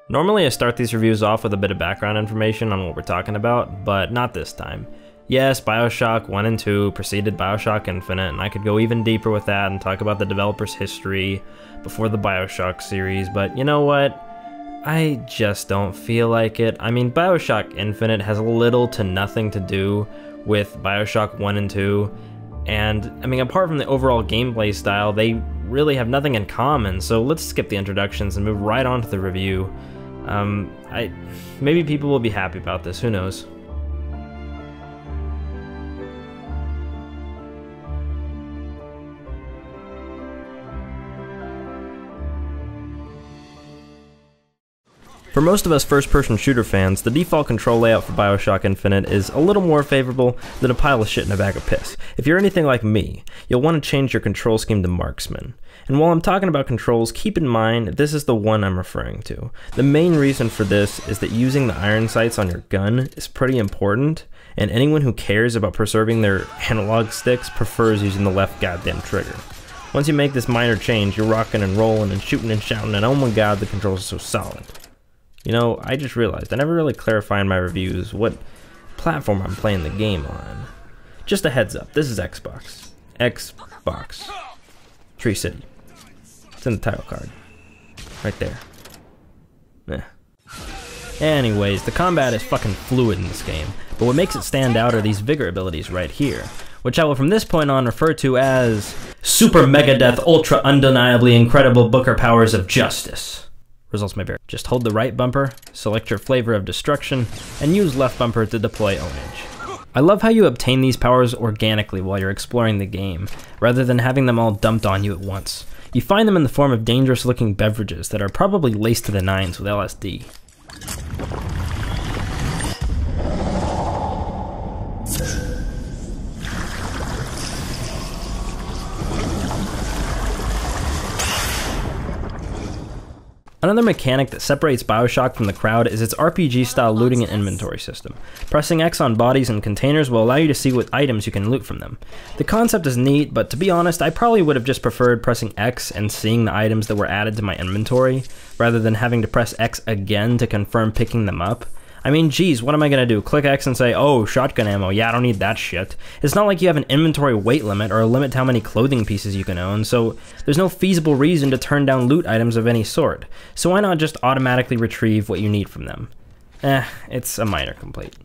Normally I start these reviews off with a bit of background information on what we're talking about, but not this time. Yes, BioShock 1 and 2 preceded BioShock Infinite, and I could go even deeper with that and talk about the developer's history before the BioShock series, but you know what? I just don't feel like it. I mean, BioShock Infinite has little to nothing to do with BioShock 1 and 2, and I mean, apart from the overall gameplay style, they really have nothing in common, so let's skip the introductions and move right on to the review. Maybe people will be happy about this, who knows. For most of us first-person shooter fans, the default control layout for BioShock Infinite is a little more favorable than a pile of shit in a bag of piss. If you're anything like me, you'll want to change your control scheme to Marksman. And while I'm talking about controls, keep in mind this is the one I'm referring to. The main reason for this is that using the iron sights on your gun is pretty important, and anyone who cares about preserving their analog sticks prefers using the left goddamn trigger. Once you make this minor change, you're rocking and rolling and shooting and shouting, and oh my god, the controls are so solid. You know, I just realized I never really clarify in my reviews what platform I'm playing the game on. Just a heads up, this is Xbox. Xbox. Tree City. It's in the title card. Right there. Anyways, the combat is fucking fluid in this game, but what makes it stand out are these vigor abilities right here, which I will from this point on refer to as Super Mega Death Ultra Undeniably Incredible Booker Powers of Justice. Results may vary. Just hold the right bumper, select your flavor of destruction, and use left bumper to deploy ownage. I love how you obtain these powers organically while you're exploring the game, rather than having them all dumped on you at once. You find them in the form of dangerous looking beverages that are probably laced to the nines with LSD. Another mechanic that separates BioShock from the crowd is its RPG-style looting and inventory system. Pressing X on bodies and containers will allow you to see what items you can loot from them. The concept is neat, but to be honest, I probably would have just preferred pressing X and seeing the items that were added to my inventory, rather than having to press X again to confirm picking them up. I mean, geez, what am I gonna do? Click X and say, oh, shotgun ammo, yeah, I don't need that shit. It's not like you have an inventory weight limit or a limit to how many clothing pieces you can own, so there's no feasible reason to turn down loot items of any sort. So why not just automatically retrieve what you need from them? It's a minor complaint.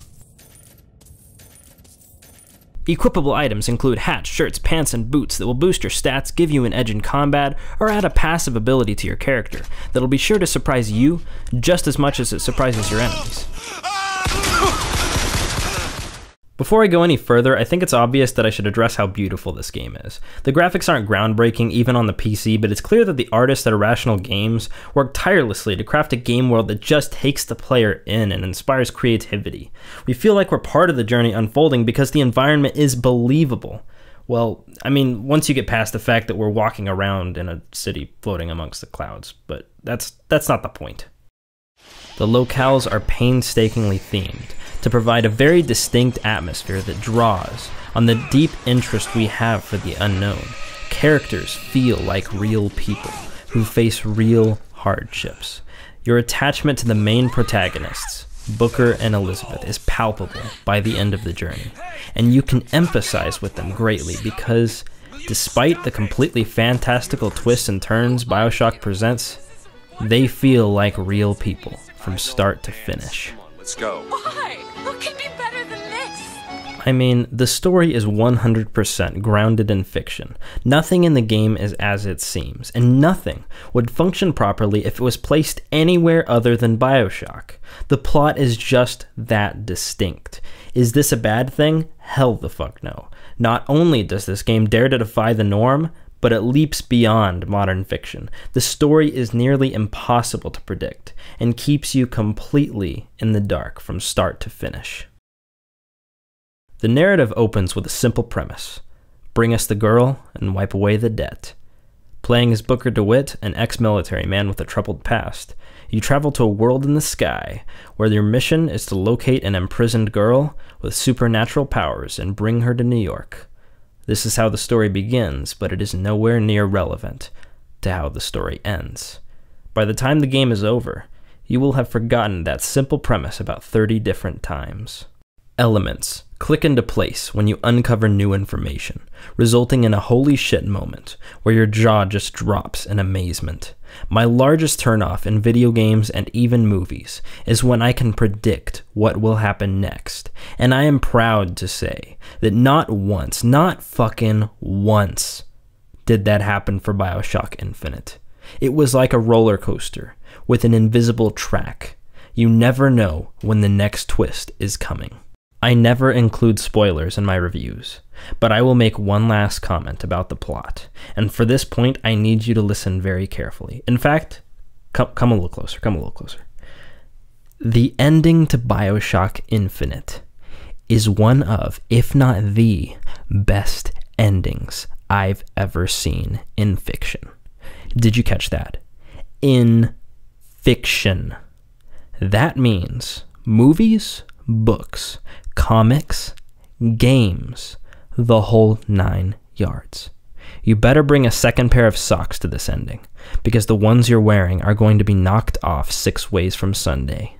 Equipable items include hats, shirts, pants, and boots that will boost your stats, give you an edge in combat, or add a passive ability to your character that'll be sure to surprise you just as much as it surprises your enemies. Before I go any further, I think it's obvious that I should address how beautiful this game is. The graphics aren't groundbreaking even on the PC, but it's clear that the artists at Irrational Games work tirelessly to craft a game world that just takes the player in and inspires creativity. We feel like we're part of the journey unfolding because the environment is believable. Well, I mean, once you get past the fact that we're walking around in a city floating amongst the clouds, but that's not the point. The locales are painstakingly themed to provide a very distinct atmosphere that draws on the deep interest we have for the unknown. Characters feel like real people who face real hardships. Your attachment to the main protagonists, Booker and Elizabeth, is palpable by the end of the journey, and you can empathize with them greatly because, despite the completely fantastical twists and turns BioShock presents, they feel like real people from start to finish. Let's go. Why? What could be better than this? I mean, the story is 100% grounded in fiction. Nothing in the game is as it seems, and nothing would function properly if it was placed anywhere other than BioShock. The plot is just that distinct. Is this a bad thing? Hell the fuck no. Not only does this game dare to defy the norm, but it leaps beyond modern fiction. The story is nearly impossible to predict, and keeps you completely in the dark from start to finish. The narrative opens with a simple premise. Bring us the girl and wipe away the debt. Playing as Booker DeWitt, an ex-military man with a troubled past, you travel to a world in the sky, where your mission is to locate an imprisoned girl with supernatural powers and bring her to New York. This is how the story begins, but it is nowhere near relevant to how the story ends. By the time the game is over, you will have forgotten that simple premise about 30 different times. Elements click into place when you uncover new information, resulting in a holy shit moment where your jaw just drops in amazement. My largest turnoff in video games and even movies is when I can predict what will happen next, and I am proud to say that not once, not fucking once, did that happen for BioShock Infinite. It was like a roller coaster with an invisible track. You never know when the next twist is coming. I never include spoilers in my reviews, but I will make one last comment about the plot, and for this point I need you to listen very carefully. In fact, come a little closer, come a little closer. The ending to BioShock Infinite is one of, if not the, best endings I've ever seen in fiction. Did you catch that? In fiction. That means movies, books, comics, games, the whole 9 yards. You better bring a second pair of socks to this ending, because the ones you're wearing are going to be knocked off 6 ways from Sunday.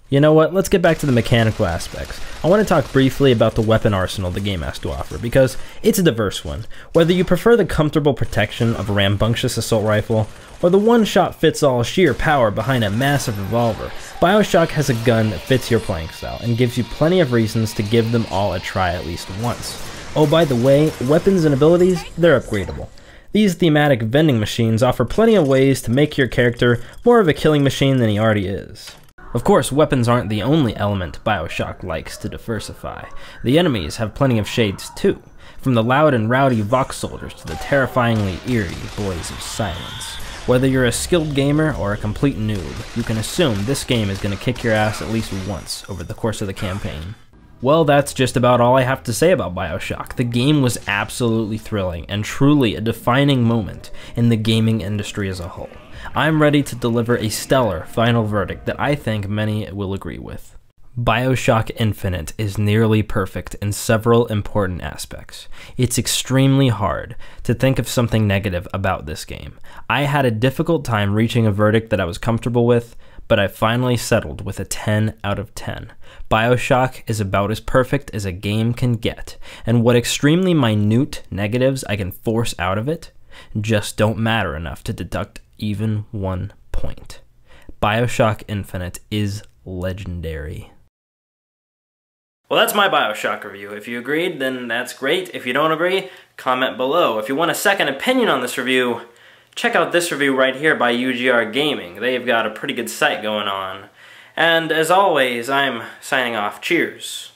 You know what, let's get back to the mechanical aspects. I want to talk briefly about the weapon arsenal the game has to offer, because it's a diverse one. Whether you prefer the comfortable protection of a rambunctious assault rifle, or the one-shot-fits-all sheer power behind a massive revolver, BioShock has a gun that fits your playing style, and gives you plenty of reasons to give them all a try at least once. Oh, by the way, weapons and abilities, they're upgradable. These thematic vending machines offer plenty of ways to make your character more of a killing machine than he already is. Of course, weapons aren't the only element BioShock likes to diversify. The enemies have plenty of shades too, from the loud and rowdy Vox soldiers to the terrifyingly eerie Boys of Silence. Whether you're a skilled gamer or a complete noob, you can assume this game is going to kick your ass at least once over the course of the campaign. Well, that's just about all I have to say about BioShock. The game was absolutely thrilling and truly a defining moment in the gaming industry as a whole. I'm ready to deliver a stellar final verdict that I think many will agree with. BioShock Infinite is nearly perfect in several important aspects. It's extremely hard to think of something negative about this game. I had a difficult time reaching a verdict that I was comfortable with, but I finally settled with a 10 out of 10. BioShock is about as perfect as a game can get, and what extremely minute negatives I can force out of it just don't matter enough to deduct even 1 point. BioShock Infinite is legendary. Well, that's my BioShock review. If you agreed, then that's great. If you don't agree, comment below. If you want a second opinion on this review, check out this review right here by UGR Gaming. They've got a pretty good site going on. And as always, I'm signing off. Cheers.